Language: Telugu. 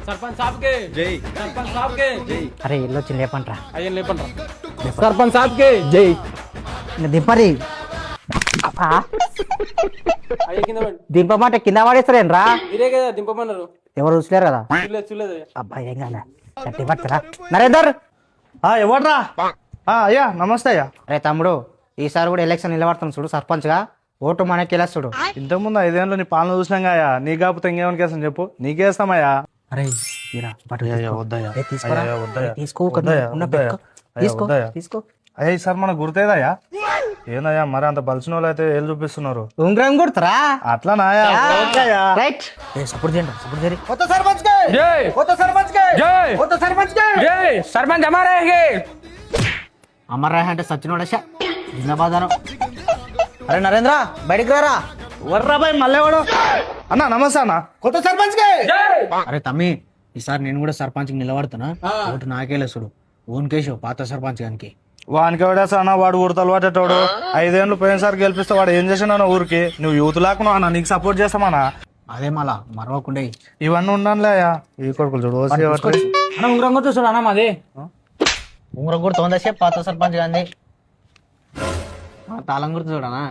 सरपंच साहब के जय। सरपंच साहब के जय। అరే ఇల్లు వచ్చి లేపంట్రా అయ్యే లేపండి सरपंच साहब के जय। ఇంకా దింపరి అబ్బా, అయ్యే కింద పడి దింపమంట కింద పడేస్తారేంట్రా మీరే కదా దింపమన్నారు. ఎవరు చూసలేరు కదా చూడలేదు అబ్బాయి ఏం కాలే గట్టి పట్టరా నరేందర్. ఎవడ్రా అయ్యా నమస్తే అయ్యా. అరే తమ్ముడు ఈసారి కూడా ఎలక్షన్ నిలబడుతుంది చూడు సర్పంచ్ గా ఓటు మనకి వెళ్ళాడు. ఇంతకుముందు 5 ఏళ్ళు నీ పాలన చూసినాం అయ్యా. నీ కాకపోతే ఇంకేమని కేసం చెప్పు, నీకేస్తామయ్యా. అరే ఈరా, బట్టలు అయ్యా, తీసుకో. వద్దయ్యా. ఏ, తీసుకురా. అయ్యా, వద్దయ్యా. ఏ, తీసుకో ఒక వద్దయ్యా, ఉన్న వద్దయ్యా. పెట్టుకో. అయ్యా, తీసుకో వద్దయ్యా. తీసుకో. అయ్యా ఈసారి మనకు గుర్తేదయ్యా. ఏందయ్యా మరి అంత బలిసిన వాళ్ళు అయితే ఏళ్ళు చూపిస్తున్నారు. ఉంగరం కొడుతురా అట్లా నాయా రైట్. ఏ సపోర్ట్ చేయండి సపోర్ట్ చేయండి. కొత్త సర్పంచ్ जय। కొత్త సర్పంచ్ जय। కొత్త సర్పంచ్ जय। सरपंच हमारे हैं। అమర్ రాయ్ అంటే సచ్చినోడశా జిందాబాద్. అరే నరేంద్ర బయటికి రారా. వర్రాబాయ్ మళ్ళేవాడు అన్న. నమస్తే అన్న. కొత్త సర్పంచ్ అరే తమ్మి ఈసారి నేను కూడా సర్పంచ్ నిలబడుతున్నా. ఓటు నాకే లేసుడు ఓన్ కేసు పాత సర్పంచ్ గానికి. వానికి ఎవడేసా అన్న, వాడు ఊడతలు పట్టేటోడు. 5 ఏళ్ళు పోయినసారి గెలిపిస్తే వాడు ఏం చేసాను ఊరికి. నువ్వు యూత్ లాక్కున్నావు అన్న, నీకు సపోర్ట్ చేస్తామన్నా. అదే మళ్ళా మరవకుండే ఇవన్నీ ఉన్నానులే అయ్యా. ఈ కొడుకులు చూడు అన్న ఉంగరం కొట్టు చూడు అన్న మాది. ఉంగరం కూడా తొందరసే పాత సర్పంచ్ గాంది తాళం గుర్తు చూడనా.